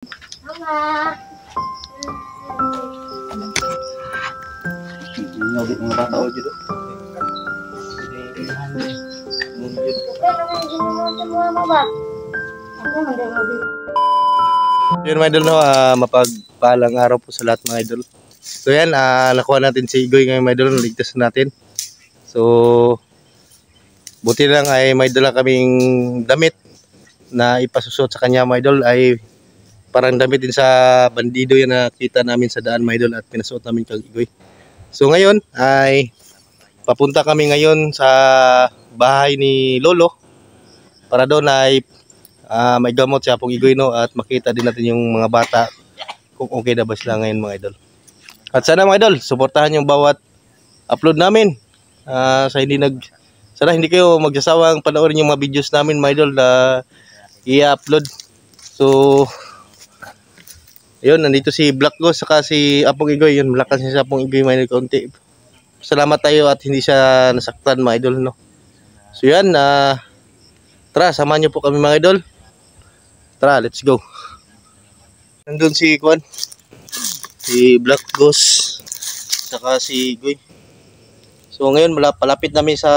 Mga bata o dito. Yun mga idol, no, mapagpalang araw po sa lahat mga idol. So yan, nakuha natin si Igoy ngayon mga idol, naligtas natin. So buti lang ay may dala kaming damit na ipasusot sa kanya mga idol, ay parang damit din sa bandido yan na kita namin sa daan mga idol, at pinasuot namin kay Igoy. So ngayon ay papunta kami ngayon sa bahay ni Lolo para doon ay may gamot siya pong Igoy, no, at makita din natin yung mga bata kung okay na ba sila ngayon mga idol. At sana mga idol, suportahan yung bawat upload namin. Sana hindi kayo magsasawang panoorin yung mga videos namin mga idol na i-upload. So ayun, nandito si Black Ghost saka si Apong Igoy. Yun, malakas niya sa Apong Igoy mga idol, kaunti. Salamat tayo at hindi siya nasaktan mga idol, no. So yan, tara, samahan niyo po kami mga idol. Tara, let's go. Nandun si Kwan, si Black Ghost saka si Igoy. So ngayon palapit namin sa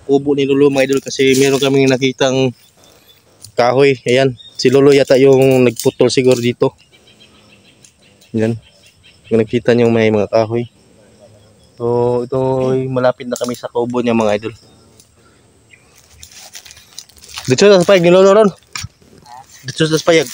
kubo ni Lolo mga idol, kasi meron kaming nakitang kahoy. Ayan, si Lolo yata yung nagputol siguro dito. Yan, kung nakita nyo may mga kahoy. So ito, malapit na kami sa kubo niya mga idol. Dito sa payag ni Lolo ron. Dito sa payag.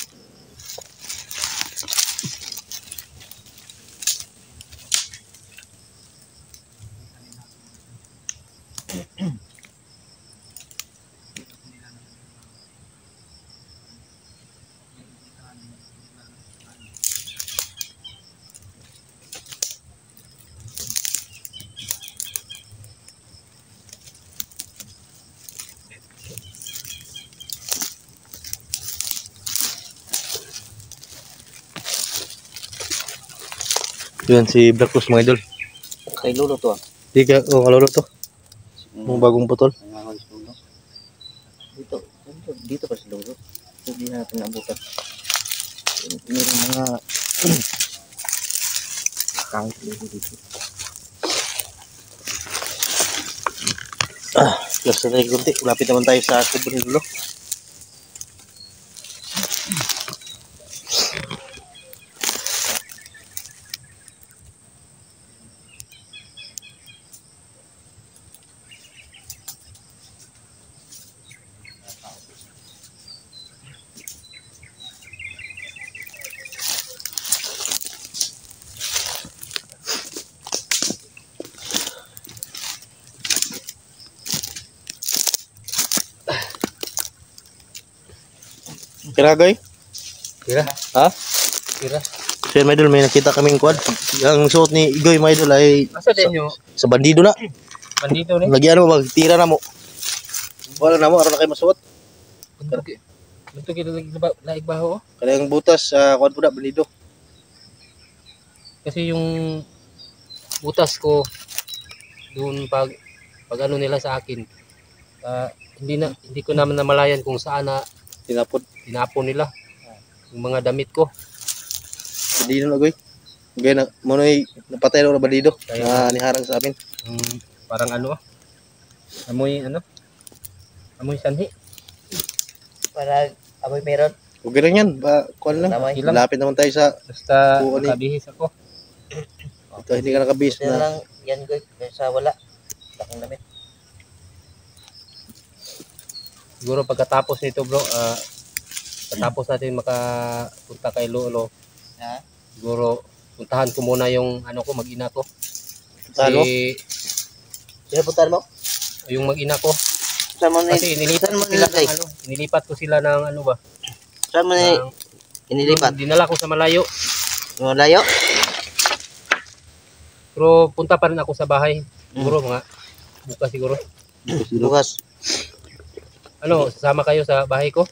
Yan si Black Ghost mga idol. Kay Lolo to. Di ka, Lolo to. Yung bagong putol. Dito pa si Lolo. Hindi natin naabutan. Meron mga kahit Lolo dito. Plus na tayo kunti. Lapit naman tayo sa kubo ni Lolo. Kira Goy? Kira? Ha? Kira? So yan mga idol, may nakita kaming quad. Ang suot ni Igoy mga idol ay Asa din nyo? sa bandido na. Bandito ni? Lagi ano, magtira na mo. Wala na mo, araw na kayo masuot. Ito kita laig baho. Kaya yung butas, quad po na, bandido. Kasi yung butas ko doon pag ano nila sa akin, hindi ko naman namalayan kung saan na tinapon nila yung mga damit ko. Bandido na Goy. Gaya na, mono'y napatay na bandido. Kaya niharang sa amin. Parang amoy sanhi. Para amoy meron. Huwag ganun yan, kuhan lang. Lapit naman tayo sa basta nakabihis ako. ito, hindi ka nakabihis na. lang yan Goy, sa wala. Lakong damit. Siguro pagkatapos nito bro, pagkatapos natin makapunta kay Lolo, siguro puntahan ko muna yung mag-ina ko. Ano? Pinapuntahan mo? Yung mag-ina ko. Kasi inilipat ko sila ng ba? Saan mo inilipat? Dinala ko sa malayo. Malayo? Pero punta pa rin ako sa bahay. Siguro mga bukas siguro. Bukas. Sasama kayo sa bahay ko?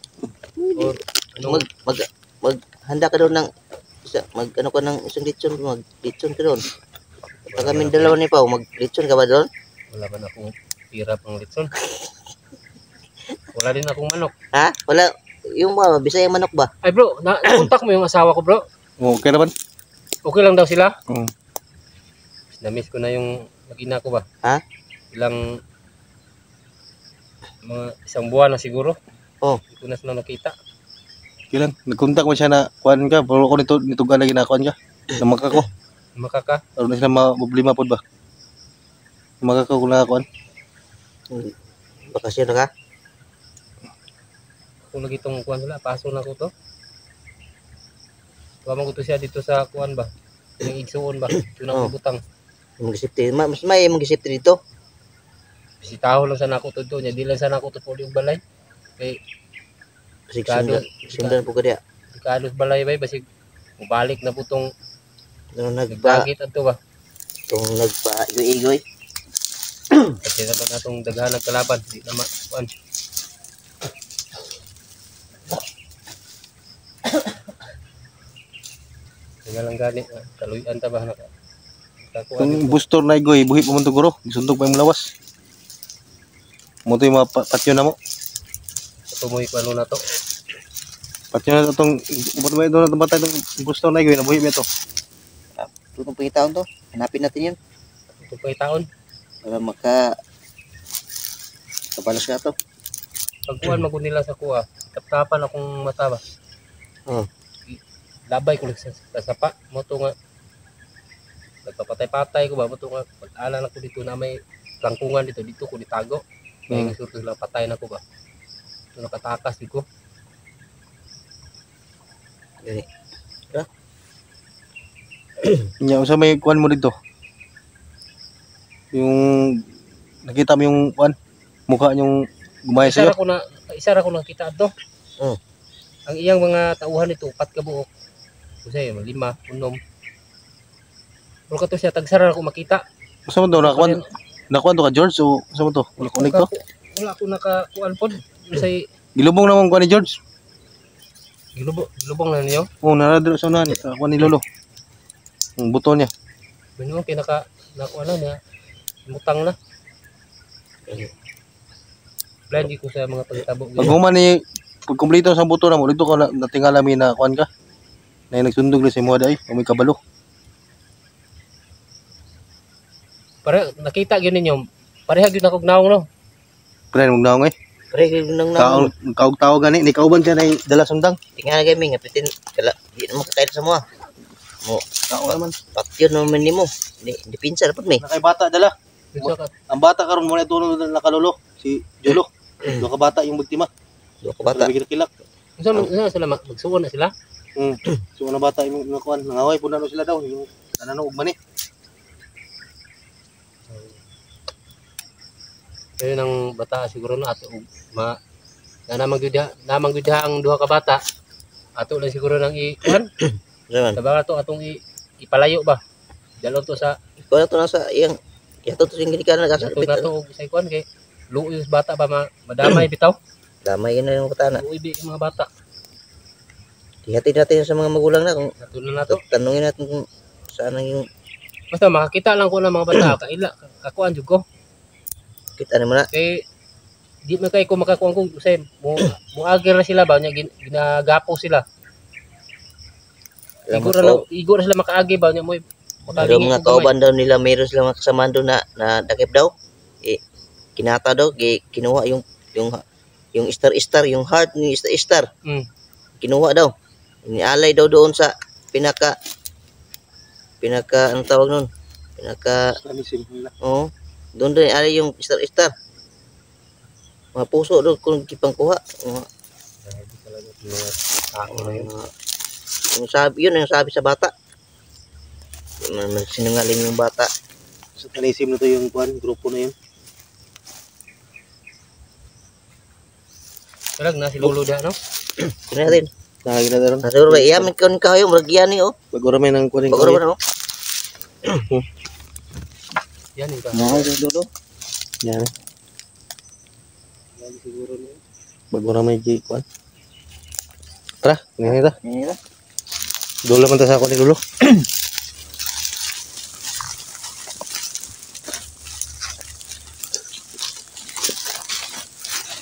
Or Maghanda ka doon ng isang lechon, mag-lechon ka doon. Pag kami dalawa ni Pao, mag-lechon ka ba doon? wala man akong pira pang litson. Wala din akong manok. Ha? Wala. yung mga Bisaya manok ba? Ay bro, na-contact mo yung asawa ko bro. Okay naman. Okay lang daw sila. Mm. Na-miss ko na yung mag-ina ko ba. Ha? Ilang mga isang buwan na siguro. Oh. Hindi ko na sila nakita. Kailan? Nag-contact mo siya na kuan ka, pero ko nito gala ginakuan ka. Namaka ko. Makaka. Aron na sila problema pod ba? Namaka ko kung nakakuan. Bakasyon na ka? Kung lagi itong kuwan sila, paso na ko to. Tuwa ko to siya dito sa kuwan ba. Yung igsuon ba. Ito na Oh. butang. Mag-isipti. Mas may mag-isipti dito. Bisitaho lang sana ako to doon. Di lang sana ako to po yung balay. Kay Sundan po ka diya. di kalos balay ba. Basig mabalik na po itong Nung nagbagit at to ba. nagpa-igoy-igoy. Kasi naman natong daghan ng kalaban. Di na kuwan. Kaya lang gani. Kaluyan ta ba. Kung bustor na igoy, buhi pa man to guro. Gisundog pa yung lawas. Mo to yung mga patyo na mo. Tumoy ko ano na to. Patyo na itong, ba't ba ito na itong batay itong bustor na igoy, nabuhi ba ito? Tutong pangitaon to. Hanapin natin yun. Ito pa taon. Para kapalas ka to. Pagkuhan magod nila sa kuha. Taptapan akong mata ba. Oh. Labay ko lang sa sapa. Mo to nga. Nagpapatay-patay ko ba. Mo to nga. Pag-ala na ko dito na may langkungan dito. Dito ko ditago. Kaya nga surto sila patay na ko ba. Ito nakatakas dito. Gani. Nya, usa may kuan mo dito. Yung nakita mo yung kuan, mukha niyong gumaya sa iyo. Isa ra ko nakita ato. Oh. Ang iyang mga tauhan nito, 4 ka buok. Kasi 5, 6. Pero kato siya tagsara ko makita. Usa man to nakuan to ka George o usa man to? Wala connect to. Wala ko nakakuan pod. Say Gilubong naman kuan ni George. gilubong na niyo. Oh, naradro sa unahan sa kuan ni Lolo. Ang buto niya. Binuang nakuha na niya. Mutang na. Blind ko sa mga pagtabo. Pag human ni pag kumpleto sa buto na mo dito ko natingala mi na kuan ka. Na nagsundog ni si mo dai, o may kabalo. Para nakita gyud ninyo. Pareha gyud na kog naong no. Pre mong naong eh. Pre, nang Kaog gani ni kauban ka na dala sundang. tingnan na kami nga pitin kala di na makakain sa mga. Mo Kao naman. patyo naman nimo. Di pinsa dapat may. Nakay bata dala. Dito ka. Ang bata karon mo na tulong na nakalolo si Jolo. Do ka bata yung biktima. Do ka bata. Kilak. Unsa sila magsuon na sila? So na bata yung nakuan, nangaway po na sila daw yung nananaog man eh. Kaya ng bata siguro na ato namang gyud ang duha ka bata. Ato lang siguro nang kuan. Naman. Sabang ato atong ipalayo ba. Dalon to sa Ikaw na to nasa iyang yato to sing ginikanan ato kasapit. na to sa kuan kay luoy sa bata ba madamay bitaw. Damay na yung bata na. Luoy bi yung mga bata. Ihatid natin sa mga magulang na kung Ato na nato. tanungin natin kung saan ang yung Basta makakita lang ko ng mga bata kaila kakuan jud ko. kita mo na. Kay di man kay ko makakuan ko say muagir na sila ba nya ginagapo sila. Igor na sila makaagi ba nya mo Pero mga kauban daw nila mayroon silang mga kasamahan doon na dakip daw. Kinata daw, kinuha yung star yung heart ni star. Kinuha daw. Inialay daw doon sa pinaka anong tawag nun? Oo. Doon inialay yung star. Mga puso doon kung kipangkuha. Yung sabi sa bata. Sinungaling yung bata. Satanism na to yung kuan, grupo na yun. Talag na si Lolo da no. Kina natin. Nakagi na daron. Nasuro ba iyamin ko kayo muragyan ni oh. Bagora may nang kuan Bagoro ba no? Yan yung ka. Nakay dulo. Yan. Yan siguro na. Bagora may gi kuan. Tara, ngani ta. Nila. Dulo man ta sa kuan ni Lolo.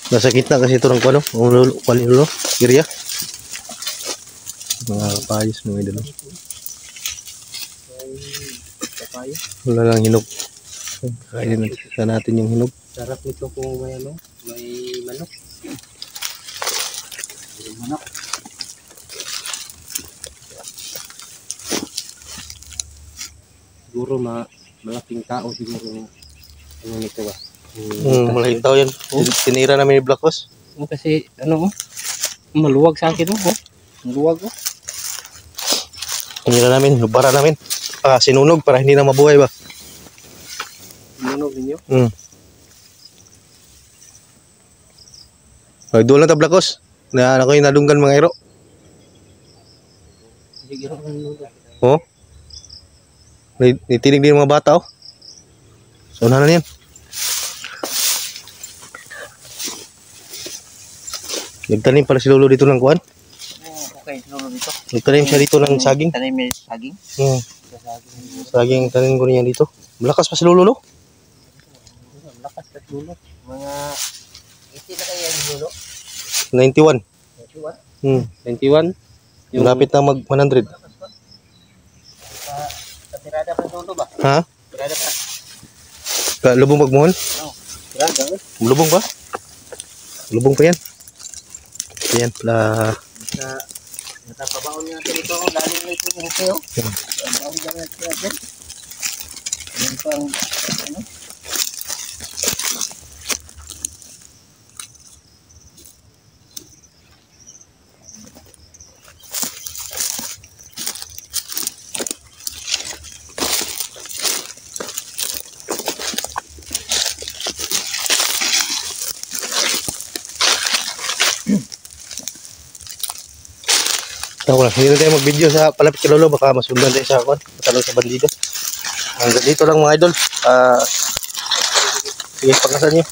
Nasa gitna kasi ito ng kuano, ulo, area. Mga kapayos mga idol. Papaya. Wala lang hinog. Kainin natin yung hinog. Sarap nito kung may ano, may manok. May manok. Siguro malaking tao siguro ano nito ba? Malaking tao yan. Tinira namin ni Black Horse. Kasi ano maluwag sa akin maluwag Tinira namin, lubara namin. Sinunog para hindi na mabuhay ba? Sinunog ninyo? Doon lang ta Black Horse. Na ako yung nadunggan mga ero. Hindi gano'n maluwag. Oh. Nitinig din mga bata oh. So na yan. Nagtanim pala si Lolo dito ng kuan. Okay, lolo dito. Nagtanim siya dito ng saging. Tanim niya saging. Saging tanim ko niya dito. Malakas pa si Lolo no? Lakas sa dulo. Mga iti na kaya yung lolo. 91. 21? Yung lapit na mag 100. Tirada pa lolo ba? Ha? Tirada pa. Lubong magmuhon? Tirada. Lubong ba? Lubong pa yan. Yan pala. Natapabaon natin ito. Lalim na ito yung hukyo. Ang jangan natin. Yan pang ano? Hindi na tayo mag-video sa palapit kay Lolo. Baka masundan tayo sa akin. Matalong sa bandido. Hanggang dito lang mga idol. Sige, pagkasan nyo.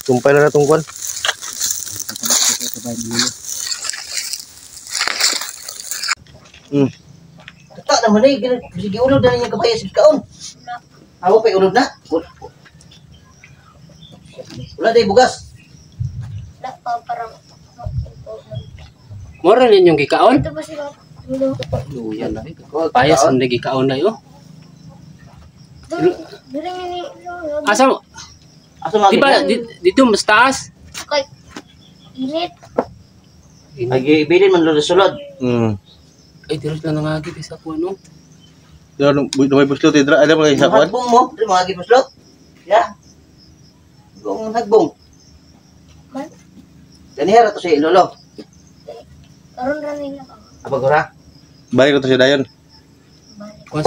Tumpay na natong kwan. Kata naman eh. Sige ulod na niya kapaya sa kaon. Ako pa ulod na. Wala tayo bugas. Wala pa parang Mora ninyong gikaon? ito ba sila? Dulo. Yan na. Payas ang nagikaon na yun. Dili nga ni Lolo. Asa mo? Aso mga Di ba dito mas taas? Kay init. Ay, ibilin man lolo sulod. Ay, diros lang nangagit isa ko ano. May buslot. Alam mo kayo sa kwan? Hagbong mo. Dili mga gipuslot. Ya. Gong hagbong. Man, Ganihara to si lolo. karon ra nila ka. Abagora. Balik na to si Dayan. Balik. Kuan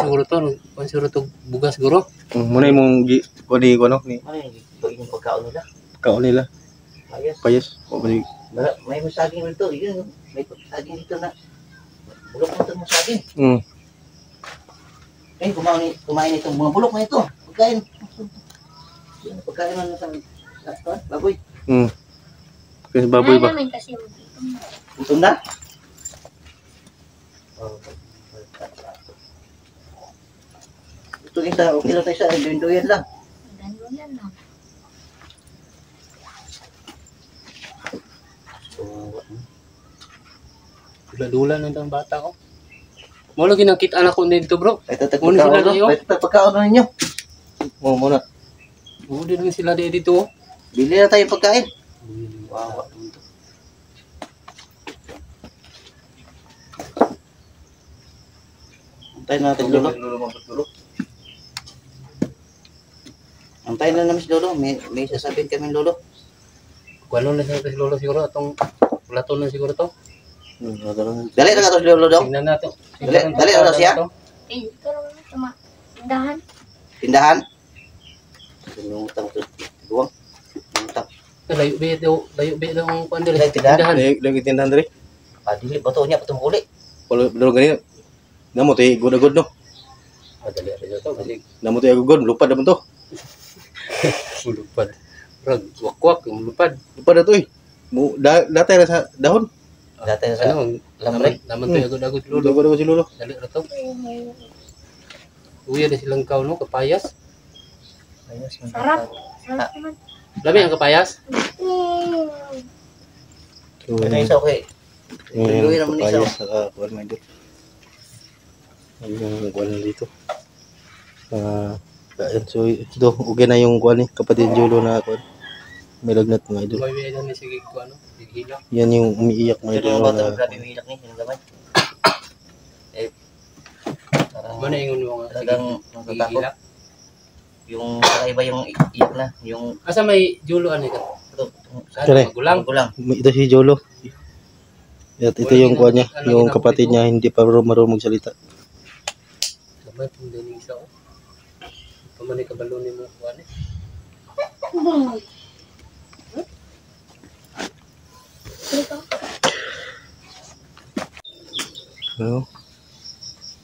siguro to bugas siguro. Muna yung kuwani ko no? Ni Ano yung pagkaon nila? kaon nila. Ayos. Payas. O balik. May saging dito. Yun. May saging dito na. Bulok mo ito ng saging. Eh, kumain itong mga bulok na ito. Pagkain. Pagkain man sa baboy. Kasi baboy ba? Ay, namin kasi Gutom na? Ito kita, okay lang tayo sa duyan lang. ganun yan lang. Dula-dula na ang bata ko. Mo lagi nakita anak ko dito, bro. Ito Muna sila pagkaon tayo. Ito pagkaon na ninyo. Muna. Uli rin sila dito. Bili na tayo pagkain. Wow. Antayin natin lolo. Antayin na namin si lolo. May sasabihin kami lolo. Kuano na sa lolo siguro atong plato na siguro to. Dali na ka to si lolo daw. Tingnan nato. Dali na siya. Eh, karon na tama. Tindahan. Tindahan. Lumutang to. Buwang. Lumutang. Layo be daw ang kuan diri. Tindahan. Lagi tindahan diri. Dili bato niya patong uli. Kalau ganito. Namo tayo good no. Dali ra to kasi Namo tayo good. Lupad naman to. lupad. Rag wakwak yung lupad. Lupad na to eh. Datay na sa dahon. Dati sa Ano, lambre. naman to agad-agad lolo. Lupad si Lolo. Dali ra to. Uya na silang kaw no kapayas. Ayos man. Sarap. Sarap naman. Lami ang kapayas. So, Ano isa okay? Tuloy naman isa. papaya sa kuwan mga idol. Yung kuwan dito. Ayan, so ito, okay na yung kuwan kapatid Jolo na kuwan. May lagnat mga idol. May ano ni sige ko ano, hila. Yan yung umiiyak mga Ito idol. yung bata Na, grabe umiiyak ni sinong gamay. Mana ingon mo nga Talagang natatakot. hila. Yung kakaiba yung iyak na. Yung Asa may julo ano ka? ito. Kare. Magulang. Gulang. ito si Jolo. At ito yung kuwan niya, yung kapatid niya hindi pa marunong magsalita. Lamay pong dining isa ko. Pamanay ka balon mo kuan eh.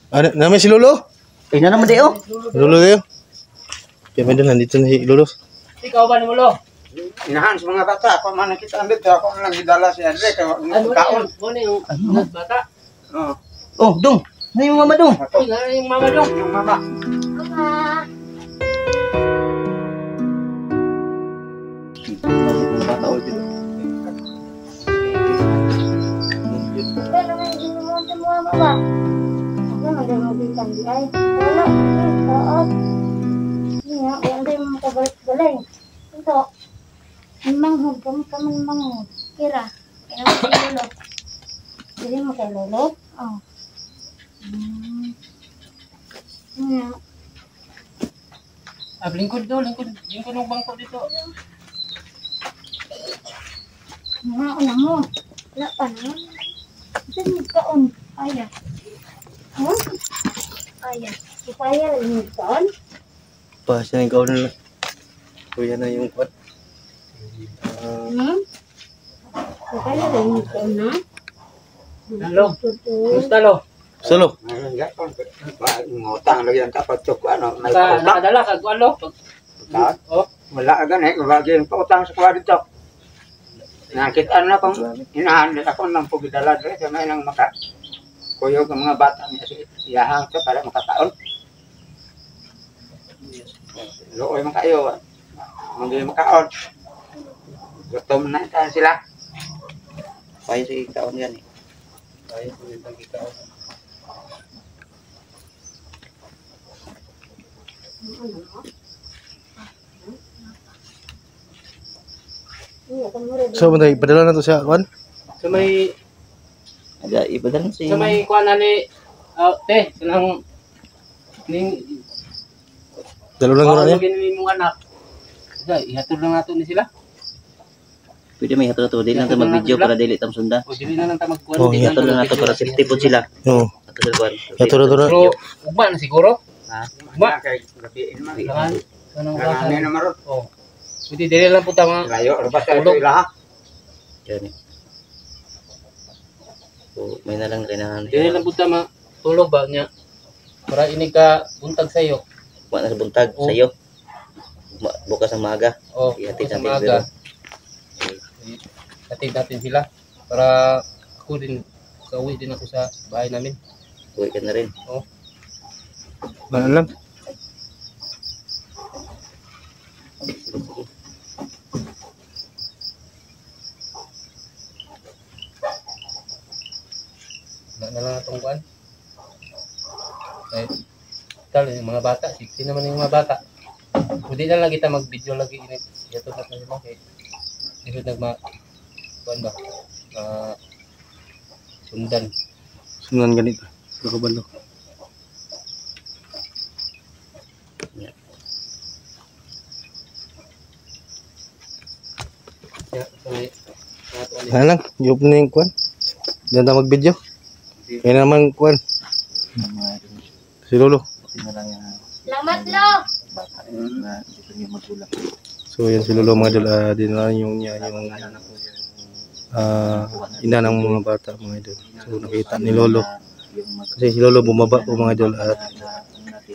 Ano? Namin si Lolo? Eh na naman di oh. Lolo kayo? Kaya may doon, nandito na si Lolo. Ikaw ba ni mo lo? Inahan sa mga bata, ako man nakita dito, ako lang gidala si Andre, kaya Ano kaon. mo ni yung bata? Oo. Oh, dong. Ano yung mama dong? Uy, nga yung mama dong. Yung mama. Mama. Pero may ginumunta mo mama ba? Ako nagamagitan di ay. Wala. Oo. Iya, wala tayo makabalik-balik. Ito. Manghod kami manghod. Kira. Kaya mo kay Lolo. Dili mo kay Lolo? Oh. Iya. Lingkod do, lingkod ng bangko dito. Mga una mo. Wala pa naman. Saan magkaon? Aya. Huh? Aya. Ipaya lang magkaon? Pa, siya na ikaw na lang. Kuya na yung kuwan. Ipaya lang magkaon na? Hello. Kumusta lo? Solo. Ayun, gapon. Ngutang lagi ang kapag chok, ano, may pautang. Nakadala ka kuan lo? Oh, Wala agad wagi yung pautang sa kuha dito. Nakita na kung inahan nila ako ng pugidala dito, sa may lang maka kuyog ang mga bata niya si iyahang ka para makataon. Looy man kayo, hindi makaon. Gutom na tayo sila. Payo si kaon yan eh. ay pagitang kita. So, manday, padala na to siya, kuwan? Sa may Ada iba dan si. kuan ani te, kanang ning Dalo lang ano niya. gini mong anak. Sa ihatod lang nato ni sila. Pwede may hatod to. Dili lang ta mag-video para dili tam sunda. O dili na lang ta magkuan. Oh, dili Hatod lang nato para safety po sila. Oo. Ato sa kuan. Ito na. Pero ugma na siguro. Ha? Ma. Kay gabiin man. Kailangan kanang Kanang bata. na maron. Oh. Pwede dili lang po tama. Layo, rabas sa Tulog. ito ilaha. Yan eh. So, may nalang kailangan. Dili lang po tama tulog ba niya. Para ini ka buntag sa iyo. Wa na sa buntag Oh. sa iyo. Bukas ang maaga. Oh, Ihatid sa natin maaga. Hatid natin sila para ako din kauwi din ako sa bahay namin. Uwi ka na rin. Ano lang? Wala na lang natong kuan. Eh, tal yung mga bata, safety naman yung mga bata. Pwede na lang kita mag-video lagi init. Ito na sila kay dito nagma kuan ba? Sundan. Sunan ganito. Ito ka balo. Ya, may Ano lang? Yung na yung kuwan. Diyan tayo mag-video. Kaya naman kuwan. Si Lolo. Salamat lo! So yan si Lolo mga idol. Din na yung niya yung ina ng mga bata mga idol. So nakita ni Lolo. Kasi si Lolo bumaba po mga idol at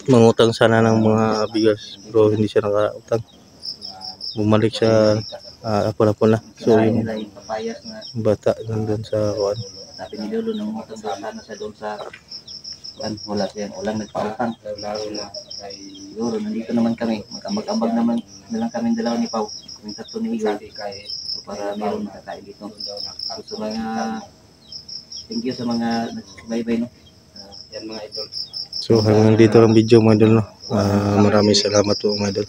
mangutang sana ng mga bigas. Pero hindi siya nakautang. Bumalik siya apon-apon na. So yung papayas nga bata nandun sa kuwan. sabi ni Lolo nang matanda na sa doon sa kan wala siya walang nagpautang. lalo na kay Siguro nandito naman kami. Magambag-ambag naman na lang kami dalawa ni Pau. Kaming tatlo ni Igor. Sabi kay So, para meron makakain dito. doon daw na So, sa mga, thank you sa mga nagsusubaybay, no? yan mga idol. So hanggang dito ang video mga idol, no. Maraming salamat po mga idol.